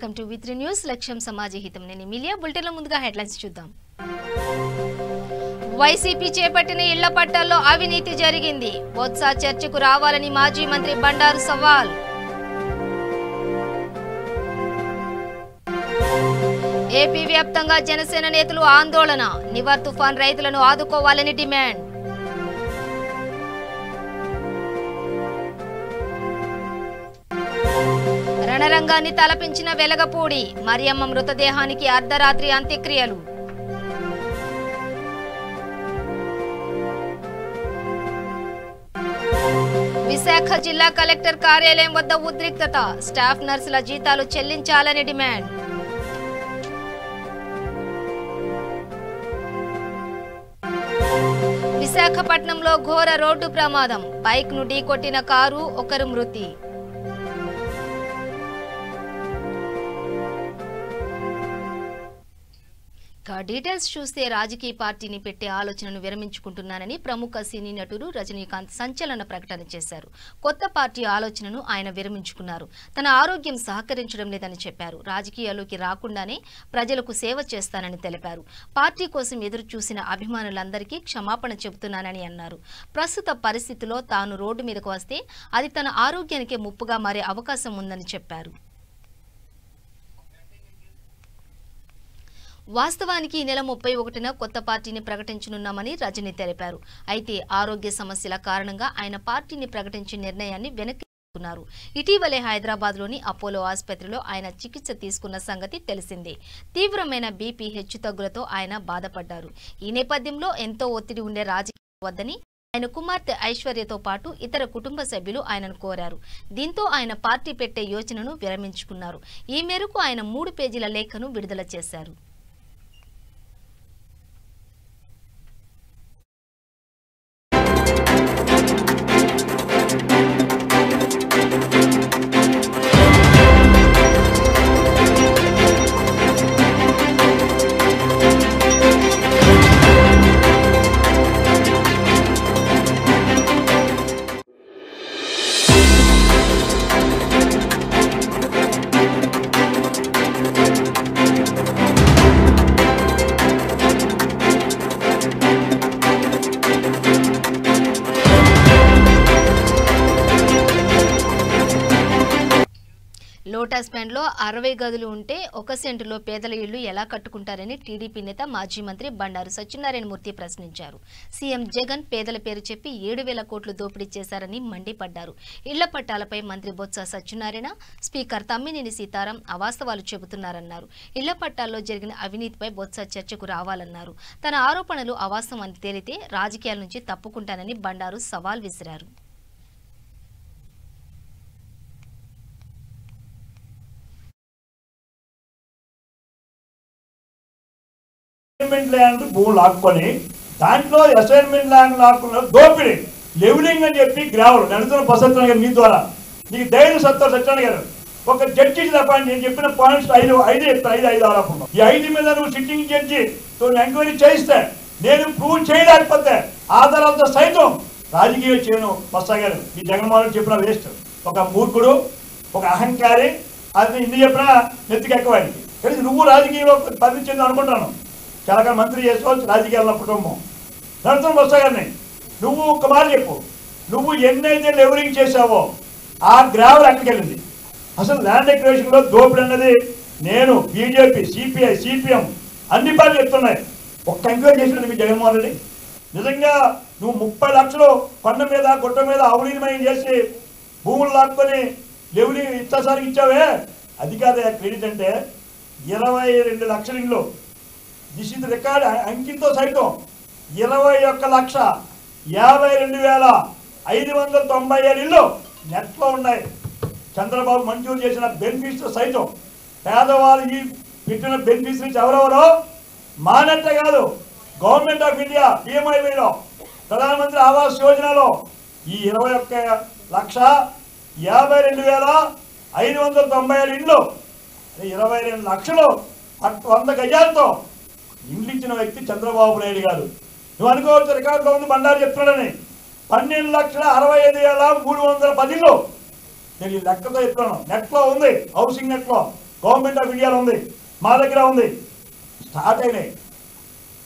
Welcome to V3 news లక్ష్యం సమాజ హితం. నేను ఎమిలియా. బులెటిన్లో ముందుగా హెడ్లైన్స్ చూద్దాం. వైసీపీ చేపట్టిన ఇళ్ల పట్టాల్లో అవినీతి జరిగింది. బొత్స చర్చకు రావాలని మాజీ మంత్రి బండారు సవాల్. ఏపీ వ్యాప్తంగా జనసేన నేతలు ఆందోళన. నివర్ తుఫాన్ రైతులను ఆదుకోవాలని డిమాండ్. రణరంగాన్ని తలపించిన వెలగపూడి. మరియమ్మ మృతదేహానికి అర్ధరాత్రి అంత్యక్రియలు. విశాఖ జిల్లా కలెక్టర్ కార్యాలయం వద్ద ఉద్రిక్తత. స్టాఫ్ నర్సుల జీతాలు చెల్లించాలని డిమాండ్. విశాఖపట్నంలో ఘోర రోడ్డు ప్రమాదం. బైక్ ను ఢీకొట్టిన కారు, ఒకరు మృతి. డీటెయిల్స్ చూస్తే రాజకీయ పార్టీని పెట్టే ఆలోచనను విరమించుకుంటున్నానని ప్రముఖ సినీ నటుడు రజనీకాంత్ సంచలన ప్రకటన చేశారు. కొత్త పార్టీ ఆలోచనను ఆయన విరమించుకున్నారు. తన ఆరోగ్యం సహకరించడం లేదని చెప్పారు. రాజకీయాల్లోకి రాకుండానే ప్రజలకు సేవ చేస్తానని తెలిపారు. పార్టీ కోసం ఎదురు చూసిన అభిమానులందరికీ క్షమాపణ చెబుతున్నానని అన్నారు. ప్రస్తుత పరిస్థితిలో తాను రోడ్డు మీదకు వస్తే అది తన ఆరోగ్యానికే ముప్పుగా మారే అవకాశం ఉందని చెప్పారు. వాస్తవానికి ఈ నెల 31న కొత్త పార్టీని ప్రకటించనున్నామని రజనీ తెలిపారు. అయితే ఆరోగ్య సమస్యల కారణంగా ఆయన పార్టీని ప్రకటించే నిర్ణయాన్ని వెనక్కి తీసుకున్నారు. ఇటీవలే హైదరాబాద్లోని అపోలో ఆసుపత్రిలో ఆయన చికిత్స తీసుకున్న సంగతి తెలిసిందే. తీవ్రమైన బీపీ హెచ్చుతగ్గులతో ఆయన బాధపడ్డారు. ఈ నేపథ్యంలో ఎంతో ఒత్తిడి ఉండే రాజకీయం వద్దని ఆయన కుమార్తె ఐశ్వర్యతో పాటు ఇతర కుటుంబ సభ్యులు ఆయనను కోరారు. దీంతో ఆయన పార్టీ పెట్టే యోచనను విరమించుకున్నారు. ఈ మేరకు ఆయన 3 పేజీల లేఖను విడుదల చేశారు. లోటస్ బ్యాండ్లో 60 గదులు ఉంటే 1 సెంటులో పేదల ఇళ్లు ఎలా కట్టుకుంటారని టీడీపీ నేత మాజీ మంత్రి బండారు సత్యనారాయణ మూర్తి ప్రశ్నించారు. సీఎం జగన్ పేదల పేరు చెప్పి 7,000 కోట్లు దోపిడీ చేశారని మండిపడ్డారు. ఇళ్ల పట్టాలపై మంత్రి బొత్స సత్యనారాయణ, స్పీకర్ తమ్మినేని సీతారాం అవాస్తవాలు చెబుతున్నారన్నారు. ఇళ్ల పట్టాల్లో జరిగిన అవినీతిపై బొత్స చర్చకు రావాలన్నారు. తన ఆరోపణలు అవాస్తవం అని తేలితే రాజకీయాల నుంచి తప్పుకుంటానని బండారు సవాల్ విసిరారు. ల్యాండ్ భూములు లాక్కొని దాంట్లో అసైన్మెంట్ ల్యాండ్ లాక్కున్న దోపిడీ లెవెలింగ్ అని చెప్పి గ్రావులు నడుతున్న బసత్వ గారు మీ ద్వారా నీకు ధైర్యం సత్యనారాయణ గారు ఒక జడ్జి తప్ప నేను చెప్పిన పాయింట్స్ 5 చెప్తాను. 5 ఆరోపణలు. ఈ 5 మీద నువ్వు సిట్టింగ్ జడ్జి ఎంక్వైరీ చేయిస్తే నేను ప్రూవ్ చేయలేకపోతే ఆధారాలతో సైతం రాజకీయం చేయను. బస్సా గారు ఈ జగన్మోహన్ చెప్పిన వేస్ట్. ఒక మూర్ఖుడు, ఒక అహంకారి, అది ఇన్ని చెప్పినా నెత్తికి ఎక్కువైంది. కానీ నువ్వు రాజకీయంలో పరిమించింది అనుకుంటాను. చాలా మంత్రి చేసుకోవచ్చు రాజకీయాల్లో కుటుంబం నడుతున్న బస్సా గారిని నువ్వు ఒక మాట చెప్పు. నువ్వు ఎన్నైతే లెవరింగ్ చేసావో ఆ గ్రావెల్ ఎక్కడికి వెళ్ళింది? అసలు ల్యాండ్ ఎక్విజిషన్లో దోపిడీ అన్నది నేను బీజేపీ, సిపిఐ, సిపిఎం అన్ని పార్టీలు చెప్తున్నాయి. ఒక్క ఎంక్వైరీ చేసినది మీ జగన్మోహన్ రెడ్డి. నిజంగా నువ్వు 30 లక్షలు కొండ మీద గుట్ట మీద అవినీతిమయం చేసి భూములు లాక్కొని లెవరింగ్ ఇచ్చేసరికి ఇచ్చావే, అది కాదే క్రెడిట్ అంటే. 22 లక్షల ఇండ్లు దిస్ ఇస్ రికార్డ్ అంకితో సైతం 21,52,597 ఇళ్ళు నెట్లో ఉన్నాయి. చంద్రబాబు మంజూరు చేసిన బెనిఫిట్స్ సైతం పేదవాళ్ళకి పెట్టిన బెనిఫిట్స్ నుంచి ఎవరెవరో మానట్టే కాదు. గవర్నమెంట్ ఆఫ్ ఇండియా PMIలో ప్రధానమంత్రి ఆవాస్ యోజనలో ఈ 21,52,597 ఇండ్లు 22 లక్షలు 100 గజాలతో ఇండ్లు ఇచ్చిన వ్యక్తి చంద్రబాబు నాయుడు గారు. నువ్వు అనుకోవచ్చు రికార్డులో ఉంది బండారు చెప్తున్నాడని. 12,65,310 నేను ఈ లెక్కతో చెప్తాను. నెట్లో ఉంది, హౌసింగ్ నెట్లో గవర్నమెంట్ ఆఫ్ ఇండియాలో ఉంది, మా దగ్గర ఉంది. స్టార్ట్ అయినాయి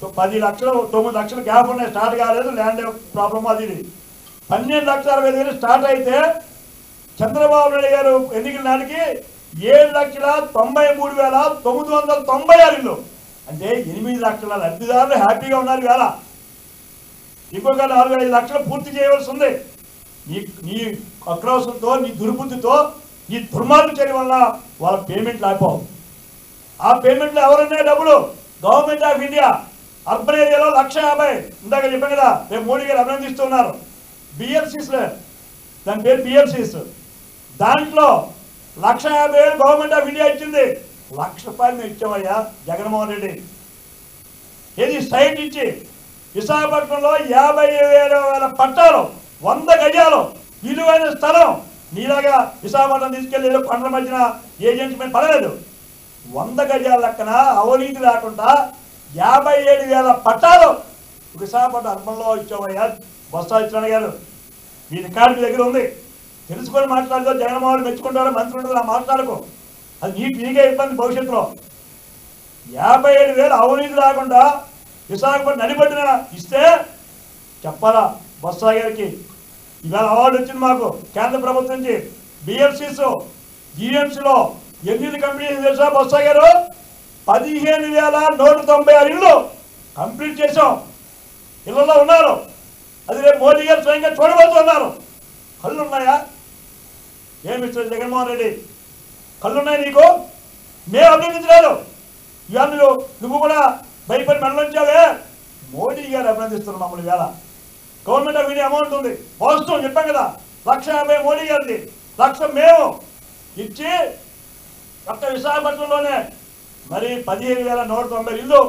10 లక్షలు 9 లక్షలు గ్యాప్ ఉన్నాయి, స్టార్ట్ కాలేదు, ల్యాండ్ ప్రాబ్లమ్ అది ఇది. 12,60,000 స్టార్ట్ అయితే చంద్రబాబు నాయుడు గారు ఎన్నికల నాటికి 7,93,996 ఇల్లు, అంటే 8 లక్షల లబ్ధిదారులు హ్యాపీగా ఉన్నారు. వేళ ఇంకొక 4-5 లక్షలు పూర్తి చేయవలసి ఉంది. నీ అక్రోశంతో, నీ దుర్బుద్ధితో, నీ దుర్మార్గ చర్య వల్ల వాళ్ళ పేమెంట్లు ఆగిపోవు. ఆ పేమెంట్లు ఎవరున్నాయి డబ్బులు? Government of India. అర్బన్ ఏరియాలో 1,50,000 ఇందాక చెప్పాను కదా, రేపు మోడీ గారు అభినందిస్తున్నారు. బిఎల్సీస్లో దాని పేరు బిఎల్సీస్. దాంట్లో 1,50,000 గవర్నమెంట్ ఆఫ్ ఇండియా ఇచ్చింది. ₹1,00,000 మేము ఇచ్చామయ్యా జగన్మోహన్ రెడ్డి. ఏది సైట్ ఇచ్చి విశాఖపట్నంలో 57,000 పట్టాలు, 100 గజాలు విలువైన స్థలం. నీలాగా విశాఖపట్నం తీసుకెళ్లి కొండల మధ్యన ఏజెంట్స్ మేము పడలేదు. 100 గజాల లెక్కన అవినీతి లేకుండా 57,000 పట్టాలు విశాఖపట్నం అర్బన్లో ఇచ్చామయ్యా బొత్స సత్యనారాయణ గారు. మీ రికార్డు మీ దగ్గర ఉంది, తెలుసుకొని మాట్లాడుతూ జగన్మోహన్ మెచ్చుకుంటారు, మంత్రి ఉంటుంది, మాట్లాడుకో. అది నీకే ఇబ్బంది భవిష్యత్తులో. 57,000 అవినీతి లేకుండా విశాఖపట్నం నడిపడిన ఇస్తే చెప్పాలా బొత్స గారికి. ఇవాళ అవార్డు వచ్చింది మాకు కేంద్ర ప్రభుత్వం నుంచి. బిఎఫ్సిస్ జిఎంసీలో ఎన్ని కంప్లీట్ తెలుసా బొత్స గారు? 15,196 ఇళ్ళు కంప్లీట్ చేసాం. ఇళ్లలో ఉన్నారు. అది రేపు మోడీ గారు స్వయంగా చూడబోతున్నారు. కళ్ళు ఉన్నాయా? ఏమి మిస్టర్ జగన్మోహన్ రెడ్డి, కళ్ళున్నాయి నీకు? మేము అభినందించలేదు. ఇవాళ నువ్వు కూడా భయపడి మెడలోంచావే. మోడీ గారు అభినందిస్తున్నారు మమ్మల్ని. వేళ గవర్నమెంట్ ఆఫ్ ఇండియా అమౌంట్ ఉంది, వాస్తవం చెప్పాం కదా, 1,50,000 మోడీ గారిది, 1,00,000 మేము ఇచ్చి ఒక్క విశాఖపట్నంలోనే మరి 15,190 ఇల్లు.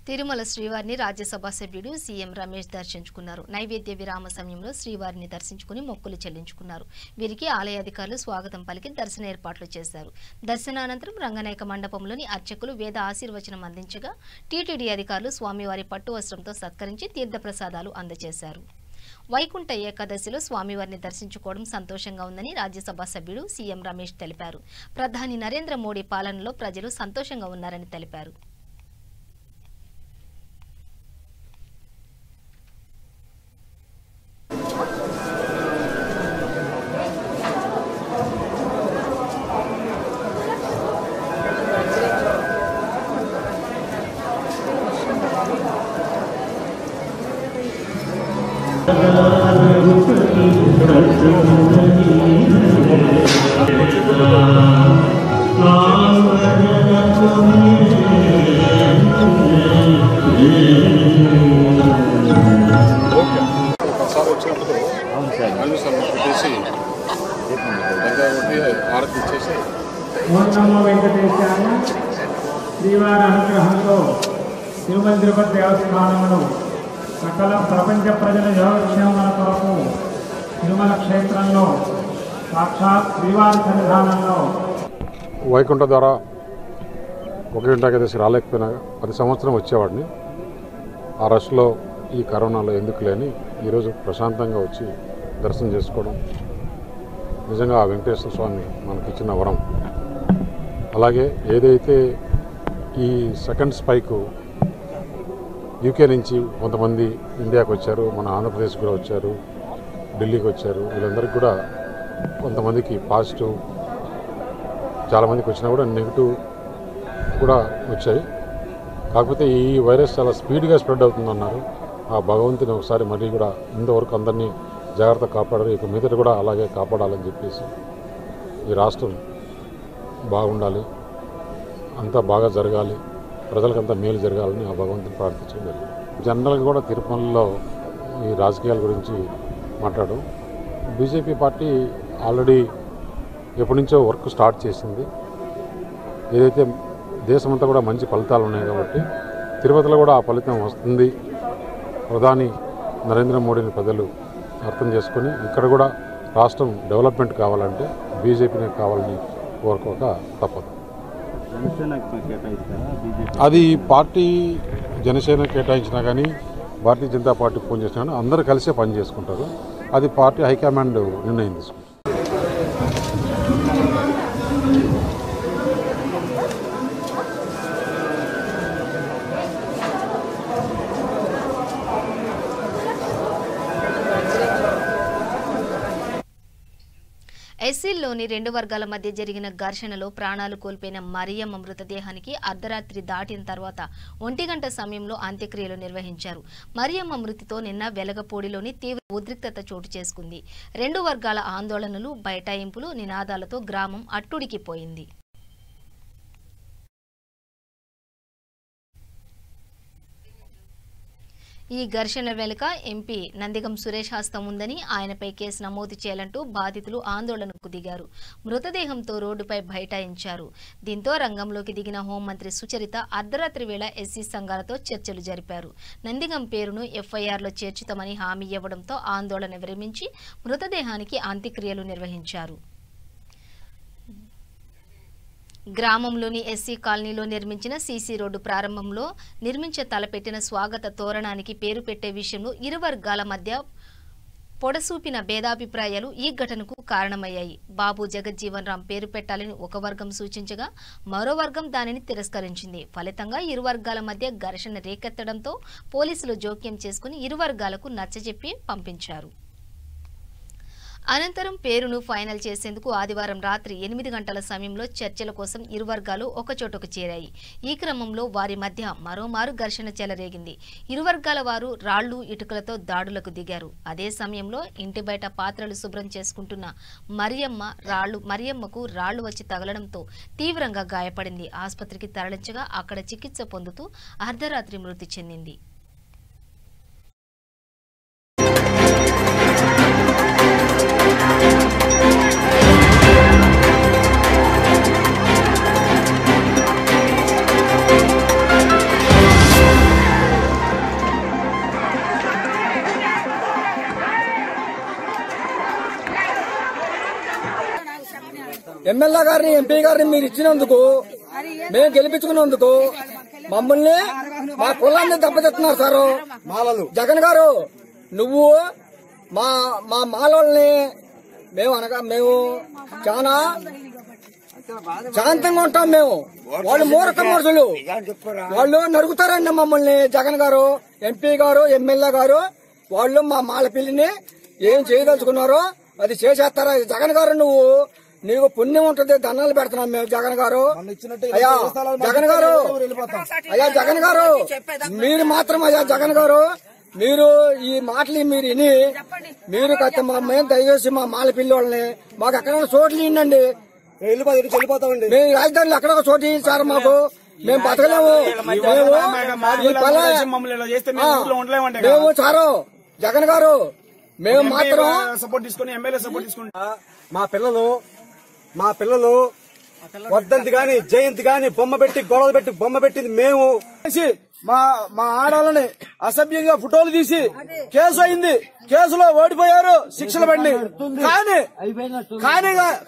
తిరుమల శ్రీవారిని రాజ్యసభ సభ్యుడు సీఎం రమేష్ దర్శించుకున్నారు. నైవేద్య విరామ సమయంలో శ్రీవారిని దర్శించుకుని మొక్కులు చెల్లించుకున్నారు. వీరికి ఆలయ అధికారులు స్వాగతం పలికి దర్శన ఏర్పాట్లు చేశారు. దర్శనానంతరం రంగనాయక మండపంలోని అర్చకులు వేద ఆశీర్వచనం అందించగా టీటీడీ అధికారులు స్వామివారి పట్టు వస్త్రంతో సత్కరించి తీర్థప్రసాదాలు అందజేశారు. వైకుంఠ ఏకాదశిలో స్వామివారిని దర్శించుకోవడం సంతోషంగా ఉందని రాజ్యసభ సభ్యుడు సీఎం రమేష్ తెలిపారు. ప్రధాని నరేంద్ర మోడీ పాలనలో ప్రజలు సంతోషంగా ఉన్నారని తెలిపారు. శ్రీవారి అనుగ్రహంతో తిరుమల తిరుపతి దేవస్థానమును సకల ప్రపంచ ప్రజల యోగక్షేమాల కొరకు తిరుమల క్షేత్రంలో సాక్షాత్ శ్రీవారి సన్నిధానంలో వైకుంఠ ద్వారా ఒకరింటి ఏకాదశి రాలేకపోయినా 10 సంవత్సరం వచ్చేవాడిని. ఆ రష్లో ఈ కరోనాలో ఎందుకు లేని ఈరోజు ప్రశాంతంగా వచ్చి దర్శనం చేసుకోవడం నిజంగా ఆ వెంకటేశ్వర స్వామి మనకిచ్చిన వరం. అలాగే ఏదైతే ఈ సెకండ్ స్పైక్ యూకే నుంచి కొంతమంది ఇండియాకి వచ్చారు, మన ఆంధ్రప్రదేశ్ కూడా వచ్చారు, ఢిల్లీకి వచ్చారు. వీళ్ళందరికీ కూడా కొంతమందికి పాజిటివ్, చాలామందికి వచ్చినా కూడా నెగిటివ్ కూడా వచ్చాయి. కాకపోతే ఈ వైరస్ చాలా స్పీడ్గా స్ప్రెడ్ అవుతుందన్నారు. ఆ భగవంతుని ఒకసారి మళ్ళీ కూడా ఇంతవరకు అందరినీ జాగ్రత్త కాపాడారు, ఇక మీదట కూడా అలాగే కాపాడాలని చెప్పేసి ఈ రాష్ట్రం బాగుండాలి, అంతా బాగా జరగాలి, ప్రజలకంతా మేలు జరగాలని ఆ భగవంతుని ప్రార్థించడం జరిగింది. జనరల్గా కూడా తిరుపతిలో ఈ రాజకీయాల గురించి మాట్లాడడం, బీజేపీ పార్టీ ఆల్రెడీ ఎప్పటి నుంచో వర్క్ స్టార్ట్ చేసింది. ఏదైతే దేశమంతా కూడా మంచి ఫలితాలు ఉన్నాయి కాబట్టి తిరుపతిలో కూడా ఆ ఫలితం వస్తుంది. ప్రధాని నరేంద్ర మోడీని ప్రజలు అర్థం చేసుకొని ఇక్కడ కూడా రాష్ట్రం డెవలప్మెంట్ కావాలంటే బీజేపీనే కావాలని కోరుకోక తప్పదు. అది పార్టీ జనసేన కేటాయించినా కానీ భారతీయ జనతా పార్టీ ఫోన్ చేసినా కానీ అందరూ కలిసే పని చేసుకుంటారు. అది పార్టీ హైకమాండ్ నిర్ణయం తీసుకుంటారు. ఎస్సీల్లోని 2 వర్గాల మధ్య జరిగిన ఘర్షణలో ప్రాణాలు కోల్పోయిన మరియమ్మ మృతదేహానికి అర్ధరాత్రి దాటిన తర్వాత 1 గంట సమయంలో అంత్యక్రియలు నిర్వహించారు. మరియమ్మ మృతితో నిన్న వెలగపూడిలోని తీవ్ర ఉద్రిక్తత చోటు చేసుకుంది. 2 వర్గాల ఆందోళనలు, బైఠాయింపులు, నినాదాలతో గ్రామం అట్టుడికిపోయింది. ఈ ఘర్షణ వెనుక ఎంపీ నందిగం సురేష్ హస్తం ఉందని, ఆయనపై కేసు నమోదు చేయాలంటూ బాధితులు ఆందోళనకు దిగారు. మృతదేహంతో రోడ్డుపై బైఠాయించారు. దీంతో రంగంలోకి దిగిన హోంమంత్రి సుచరిత అర్ధరాత్రి వేళ ఎస్సీ సంఘాలతో చర్చలు జరిపారు. నందిగం పేరును ఎఫ్ఐఆర్లో చేర్చుతామని హామీ ఇవ్వడంతో ఆందోళన విరమించి మృతదేహానికి అంత్యక్రియలు నిర్వహించారు. గ్రామంలోని ఎస్సీ కాలనీలో నిర్మించిన సీసీ రోడ్డు ప్రారంభంలో తలపెట్టిన స్వాగత తోరణానికి పేరు పెట్టే విషయంలో ఇరు వర్గాల మధ్య పొడసూపిన భేదాభిప్రాయాలు ఈ ఘటనకు కారణమయ్యాయి. బాబు జగజ్జీవన్ రామ్ పేరు పెట్టాలని ఒక వర్గం సూచించగా మరో వర్గం దానిని తిరస్కరించింది. ఫలితంగా ఇరు వర్గాల మధ్య ఘర్షణ రేకెత్తడంతో పోలీసులు జోక్యం చేసుకుని ఇరు వర్గాలకు నచ్చజెప్పి పంపించారు. అనంతరం పేరును ఫైనల్ చేసేందుకు ఆదివారం రాత్రి 8 గంటల సమయంలో చర్చల కోసం ఇరు వర్గాలు ఒకచోటకు చేరాయి. ఈ క్రమంలో వారి మధ్య మరోమారు ఘర్షణ చెలరేగింది. ఇరు వర్గాల వారు రాళ్లు, ఇటుకలతో దాడులకు దిగారు. అదే సమయంలో ఇంటి బయట పాత్రలు శుభ్రం చేసుకుంటున్న మరియమ్మకు రాళ్లు వచ్చి తగలడంతో తీవ్రంగా గాయపడింది. ఆసుపత్రికి తరలించగా అక్కడ చికిత్స పొందుతూ అర్ధరాత్రి మృతి చెందింది. ఎమ్మెల్యే గారిని, ఎంపీ గారిని మీరు ఇచ్చినందుకు, మేము గెలిపించుకున్నందుకు మమ్మల్ని, మా కులాన్ని దెబ్బతిస్తున్నారు సారు. జగన్ గారు, నువ్వు మా మా మాలోల్ని మేము చాలా శాంతంగా ఉంటాం. మేము వాళ్ళు మూర్ఖ మనుషులు, వాళ్ళు నరుగుతారండి మమ్మల్ని. జగన్ గారు, ఎంపీ గారు, ఎమ్మెల్యే గారు వాళ్ళు మా మాల పిల్లిని ఏం చేయదలుచుకున్నారో అది చేసేస్తారా? జగన్ గారు, నీకు పుణ్యం ఉంటుంది, దండాలు పెడుతున్నాం మేము. జగన్ గారు, అయ్యా జగన్ గారు, అయ్యా జగన్ గారు, మీరు మాత్రం, అయ్యా జగన్ గారు, మీరు ఈ మాటలు మీరు విని మీరు మేము దయచేసి మా మాల పిల్లోళ్ళని మాకు ఎక్కడైనా చోట్లు ఇవ్వండి. వెళ్ళిపోతామండి. మేము రాజధానిలో ఎక్కడ ఒక చోటు ఇచ్చారు మాకు, మేము బతకలేము. మేము చారు జగన్ గారు, మేము మాత్రం సపోర్ట్ తీసుకుని ఎమ్మెల్యే సపోర్ట్ తీసుకుంటా. మా పిల్లలు వర్ధంతి గాని, జయంతి గాని బొమ్మ పెట్టింది మేము. మా ఆడవాళ్ళని అసభ్యంగా ఫోటోలు తీసి కేసు అయింది. కేసులో ఓడిపోయారు, శిక్షలు పడి.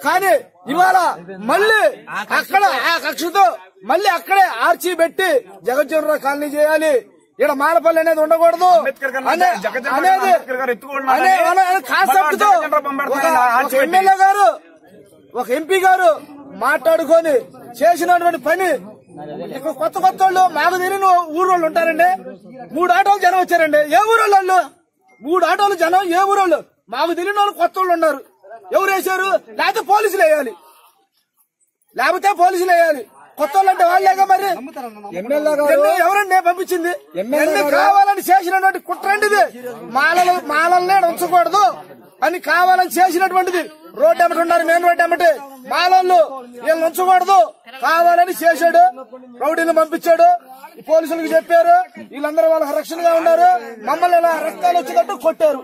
కానీ ఇవాళ మళ్ళీ అక్కడ ఆ కక్షతో మళ్ళీ అక్కడే ఆర్చి పెట్టి జగజ్జీవన్ కాలనీ చేయాలి, ఇక్కడ మాలపల్లి అనేది ఉండకూడదు అనేది కాన్సెప్ట్ తో ఒక ఎమ్మెల్యే గారు, ఒక ఎంపీ గారు మాట్లాడుకొని చేసినటువంటి పని. ఇక్కడ కొత్త వాళ్ళు మాకు తెలియని ఊరు వాళ్ళు ఉంటారండి. 3 ఆటోలు జనం వచ్చారండి. ఏ ఊరోళ్ళు వాళ్ళు? 3 ఆటోలు జనం ఏ ఊరోళ్ళు? మాకు తెలియని వాళ్ళు కొత్త వాళ్ళు ఉన్నారు. ఎవరు వేశారు? లేకపోతే పోలీసులు వేయాలి, కొత్త వాళ్ళు అంటే వాళ్ళేగా. మరి ఎమ్మెల్యే గారు ఎవరండి పంపించింది? ఎమ్మెల్యే కావాలని చేసినటువంటి కుట్రండిది. మాలల్నే ఉంచకూడదు అని కావాలని చేసినటువంటిది. రోడ్డు ఎమ్మటి ఉన్నారు, మెయిన్ రోడ్డు ఎమ్మటి మాలళ్ళు వీళ్ళు ఉంచకూడదు కావాలని చేశాడు. రౌడీని పంపించాడు, పోలీసులకు చెప్పారు, వీళ్ళందరూ వాళ్ళకి రక్షణగా ఉన్నారు. మమ్మల్ని ఇలా రక్తాలు వచ్చేటట్టు కొట్టారు.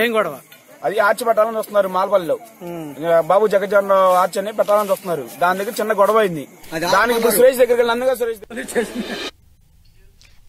ఏం గొడవ? అది ఆర్చి పెట్టాలని వస్తున్నారు మాలపల్లిలో. బాబు జగజ్జీవన్ ఆర్చి అని పెట్టాలని వస్తున్నారు. దాని దగ్గర చిన్న గొడవ అయింది. దానికి సురేష్ దగ్గరికి వెళ్ళి సురేష్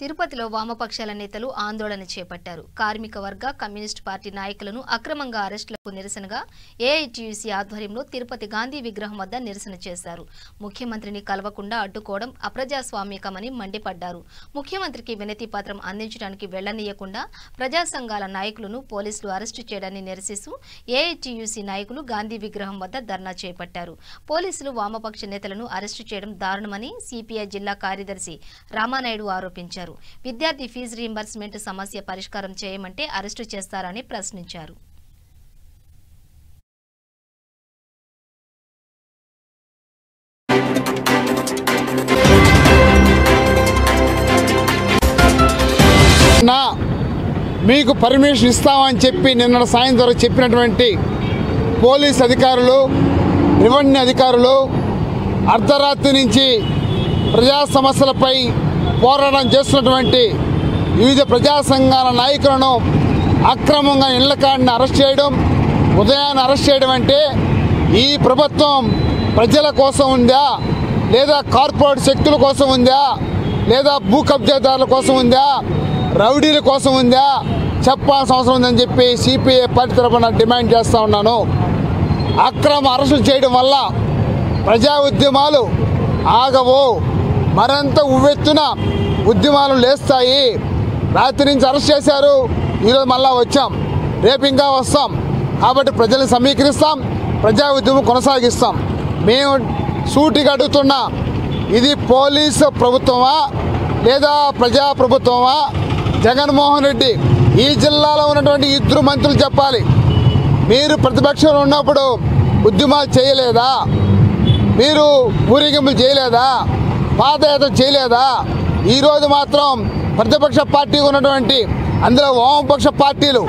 తిరుపతిలో వామపక్షాల నేతలు ఆందోళన చేపట్టారు. కార్మిక వర్గ కమ్యూనిస్టు పార్టీ నాయకులను అక్రమంగా అరెస్టులకు నిరసనగా ఏఐటీయూసీ ఆధ్వర్యంలో తిరుపతి గాంధీ విగ్రహం వద్ద నిరసన చేశారు. ముఖ్యమంత్రిని కలవకుండా అడ్డుకోవడం అప్రజాస్వామికమని మండిపడ్డారు. ముఖ్యమంత్రికి వినతి పత్రం అందించడానికి వెళ్లనీయకుండా ప్రజా సంఘాల నాయకులను పోలీసులు అరెస్టు చేయడాన్ని నిరసిస్తూ ఏఐటీయూసీ నాయకులు గాంధీ విగ్రహం వద్ద ధర్నా చేపట్టారు. పోలీసులు వామపక్ష నేతలను అరెస్టు చేయడం దారుణమని సిపిఐ జిల్లా కార్యదర్శి రామానాయుడు ఆరోపించారు. విద్యార్థి ఫీజు రీయింబర్స్మెంట్ సమస్య పరిష్కారం చేయమంటే అరెస్టు చేస్తారని ప్రశ్నించారు. మీకు పర్మిషన్ ఇస్తామని చెప్పి నిన్న సాయంత్రం చెప్పినటువంటి పోలీస్ అధికారులు, రెవెన్యూ అధికారులు అర్ధరాత్రి నుంచి ప్రజా సమస్యలపై పోరాటం చేస్తున్నటువంటి వివిధ ప్రజా సంఘాల నాయకులను అక్రమంగా ఇళ్ల కాడిని అరెస్ట్ చేయడం, ఉదయాన్ని అరెస్ట్ చేయడం అంటే ఈ ప్రభుత్వం ప్రజల కోసం ఉందా, లేదా కార్పొరేట్ శక్తుల కోసం ఉందా, లేదా భూ కబ్జాదారుల కోసం ఉందా, రౌడీల కోసం ఉందా చెప్పాల్సిన అవసరం ఉందని చెప్పి సిపిఐ పార్టీ తరఫున డిమాండ్ చేస్తూ ఉన్నాను. అక్రమ అరెస్టులు చేయడం వల్ల ప్రజా ఉద్యమాలు ఆగవు, మరింత ఉవ్వెత్తున ఉద్యమాలు లేస్తాయి. రాత్రి నుంచి అరెస్ట్ చేశారు, ఈరోజు మళ్ళా వచ్చాం, రేపు ఇంకా వస్తాం. కాబట్టి ప్రజల్ని సమీకరిస్తాం, ప్రజా ఉద్యమం కొనసాగిస్తాం. మేము సూటిగా అడుగుతున్నా, ఇది పోలీసు ప్రభుత్వమా లేదా ప్రజా ప్రభుత్వమా? జగన్మోహన్ రెడ్డి ఈ జిల్లాలో ఉన్నటువంటి ఇద్దరు మంత్రులు చెప్పాలి. మీరు ప్రతిపక్షంలో ఉన్నప్పుడు ఉద్యమాలు చేయలేదా? మీరు ఊరేగింపులు చేయలేదా? పాదయాత్ర చేయలేదా? ఈరోజు మాత్రం ప్రతిపక్ష పార్టీ ఉన్నటువంటి, అందులో వామపక్ష పార్టీలు,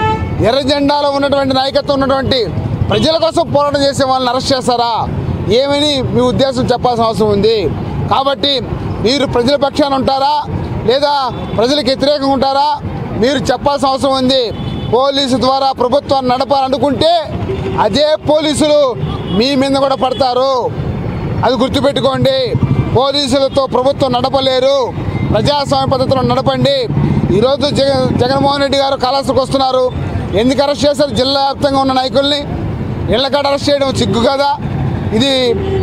ఎర్ర జెండాలో ఉన్నటువంటి నాయకత్వం ఉన్నటువంటి ప్రజల కోసం పోరాటం చేసే వాళ్ళని అరెస్ట్ చేస్తారా? ఏమని మీ ఉద్దేశం చెప్పాల్సిన అవసరం ఉంది. కాబట్టి మీరు ప్రజల పక్షాన ఉంటారా లేదా ప్రజలకు వ్యతిరేకంగా ఉంటారా? మీరు చెప్పాల్సిన అవసరం ఉంది. పోలీసు ద్వారా ప్రభుత్వాన్ని నడపాలనుకుంటే అదే పోలీసులు మీ మీద కూడా పడతారు, అది గుర్తుపెట్టుకోండి. పోలీసులతో ప్రభుత్వం నడపలేరు, ప్రజాస్వామ్య పద్ధతిలో నడపండి. ఈరోజు జగన్మోహన్ రెడ్డి గారు కాళహస్తికి వస్తున్నారు. ఎందుకు అరెస్ట్ చేశారు? జిల్లా వ్యాప్తంగా ఉన్న నాయకుల్ని ఇళ్లకాడ అరెస్ట్ చేయడం సిగ్గు కదా? ఇది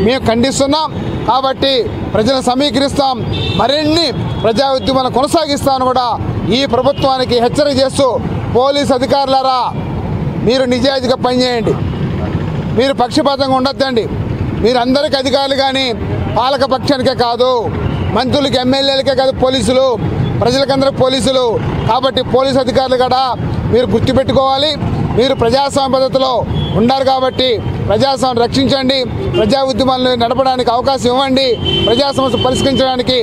మేము ఖండిస్తున్నాం. కాబట్టి ప్రజలను సమీకరిస్తాం, మరిన్ని ప్రజా ఉద్యమాలను కొనసాగిస్తామని కూడా ఈ ప్రభుత్వానికి హెచ్చరిక చేస్తూ, పోలీసు అధికారులారా మీరు నిజాయితీగా పనిచేయండి, మీరు పక్షపాతంగా ఉండొద్దండి. మీరు అందరికీ అధికారులు కానీ పాలక పక్షానికే కాదు, మంత్రులకి ఎమ్మెల్యేలకే కాదు పోలీసులు, ప్రజలకందరూ పోలీసులు. కాబట్టి పోలీసు అధికారులు కూడా మీరు గుర్తుపెట్టుకోవాలి. మీరు ప్రజాస్వామ్య పద్ధతిలో ఉన్నారు కాబట్టి ప్రజాస్వామ్యం రక్షించండి, ప్రజా ఉద్యమాలను నడపడానికి అవకాశం ఇవ్వండి, ప్రజా సమస్యలు పరిష్కరించడానికి.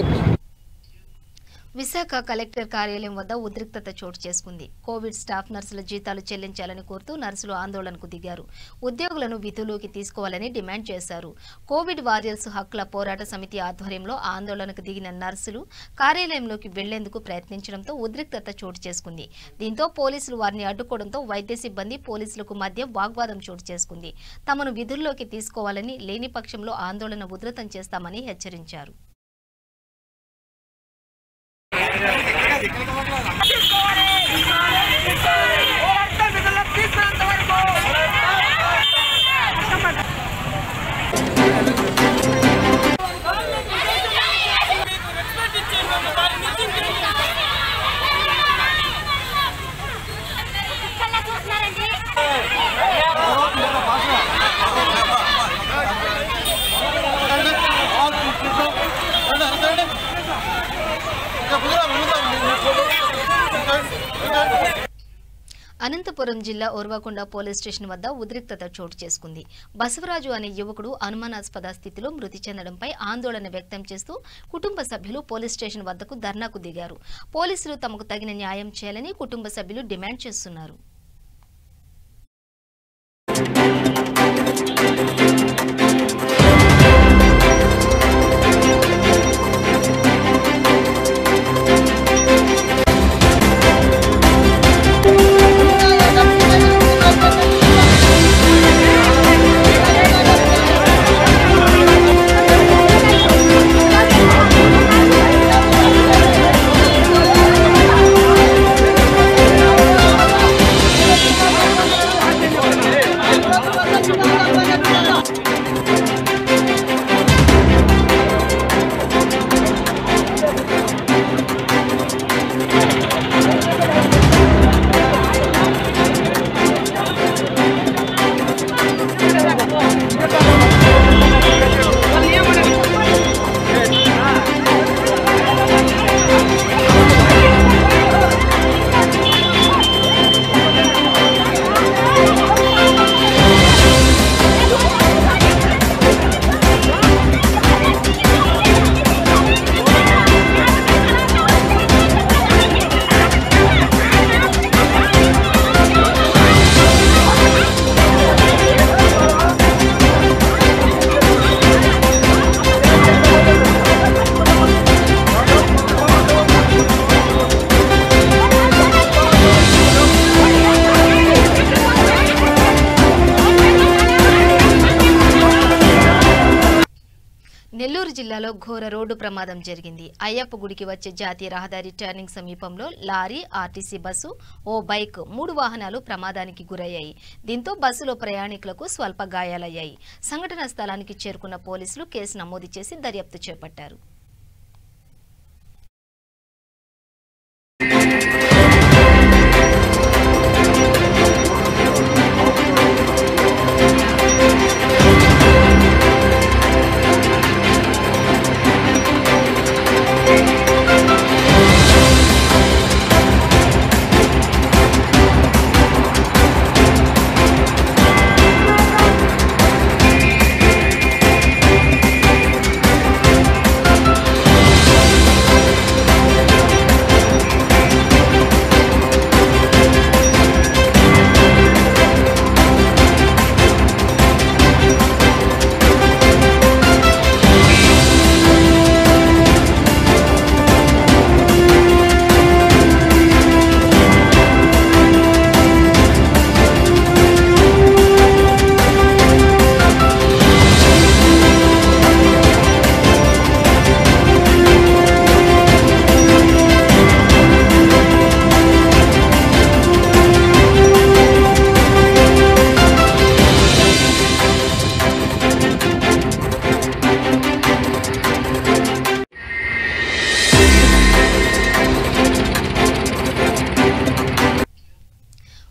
విశాఖ కలెక్టర్ కార్యాలయం వద్ద ఉద్రిక్తత చోటు చేసుకుంది. కోవిడ్ స్టాఫ్ నర్సుల జీతాలు చెల్లించాలని కోరుతూ నర్సులు ఆందోళనకు దిగారు. ఉద్యోగులను విధుల్లోకి తీసుకోవాలని డిమాండ్ చేశారు. కోవిడ్ వారియర్స్ హక్కుల పోరాట సమితి ఆధ్వర్యంలో ఆందోళనకు దిగిన నర్సులు కార్యాలయంలోకి వెళ్లేందుకు ప్రయత్నించడంతో ఉద్రిక్తత చోటు చేసుకుంది. దీంతో పోలీసులు వారిని అడ్డుకోవడంతో వైద్య సిబ్బంది పోలీసులకు మధ్య వాగ్వాదం చోటు చేసుకుంది. తమను విధుల్లోకి తీసుకోవాలని, లేని పక్షంలో ఆందోళన ఉధృతం చేస్తామని హెచ్చరించారు. అనంతపురం జిల్లా ఓర్వకొండ పోలీస్ స్టేషన్ వద్ద ఉద్రిక్తత చోటు చేసుకుంది. బసవరాజు అనే యువకుడు అనుమానాస్పద స్థితిలో మృతి చెందడంపై ఆందోళన వ్యక్తం చేస్తూ కుటుంబ సభ్యులు పోలీస్ స్టేషన్ వద్దకు ధర్నాకు దిగారు. పోలీసులు తమకు తగిన న్యాయం చేయాలని కుటుంబ సభ్యులు డిమాండ్ చేస్తున్నారు. జిల్లాలో ఘోర రోడ్డు ప్రమాదం జరిగింది. అయ్యప్ప గుడికి వచ్చే జాతీయ రహదారి టర్నింగ్ సమీపంలో లారీ, ఆర్టీసీ బస్సు, ఓ బైక్ 3 వాహనాలు ప్రమాదానికి గురయ్యాయి. దీంతో బస్సులో ప్రయాణికులకు స్వల్ప గాయాలయ్యాయి. సంఘటనా స్థలానికి చేరుకున్న పోలీసులు కేసు నమోదు చేసి దర్యాప్తు చేపట్టారు.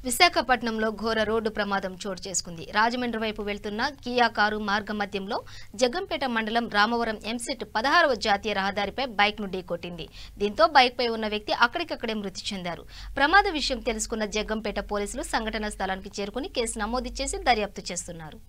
విశాఖపట్నంలో ఘోర రోడ్డు ప్రమాదం చోటు చేసుకుంది. రాజమండ్రి వైపు వెళ్తున్న కియా కారు మార్గ మధ్యంలో జగ్గంపేట మండలం రామవరం ఎంసెట్ 16వ జాతీయ రహదారిపై బైక్ ను ఢీకొట్టింది. దీంతో బైక్ పై ఉన్న వ్యక్తి అక్కడికక్కడే మృతి చెందారు. ప్రమాద విషయం తెలుసుకున్న జగ్గంపేట పోలీసులు సంఘటనా స్థలానికి చేరుకుని కేసు నమోదు చేసి దర్యాప్తు చేస్తున్నారు.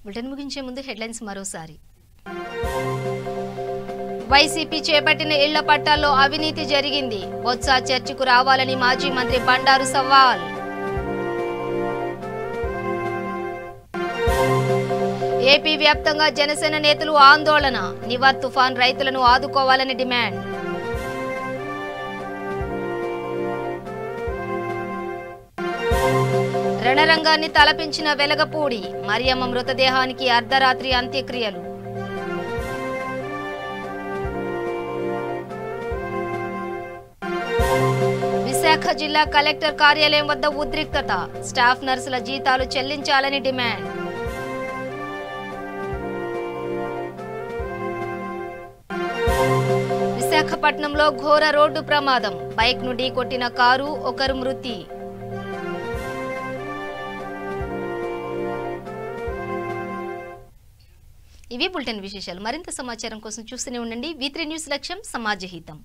బులెటిన్ ముగించే ముందు హెడ్లైన్స్ మరోసారి. వైసీపీ చేపట్టిన ఇళ్ల పట్టాల్లో అవినీతి జరిగింది. బొత్స చర్చకు రావాలని మాజీ మంత్రి బండారు సవాల్. ఏపీ వ్యాప్తంగా జనసేన నేతలు ఆందోళన. నివర్ తుఫాన్ రైతులను ఆదుకోవాలని డిమాండ్. రణరంగాన్ని తలపించిన వెలగపూడి. మరియమ్మ మృతదేహానికి అర్ధరాత్రి అంత్యక్రియలు. విశాఖ జిల్లా కలెక్టర్ కార్యాలయం వద్ద ఉద్రిక్తత. స్టాఫ్ నర్సుల జీతాలు చెల్లించాలని డిమాండ్. విశాఖపట్నంలో ఘోర రోడ్డు ప్రమాదం. బైక్ ను ఢీకొట్టిన కారు, ఒకరు మృతి. ఇవి బులెటిన్ విశేషాలు. మరింత సమాచారం కోసం చూస్తూనే ఉండండి. V3 న్యూస్ లక్ష్యం సమాజ హితం.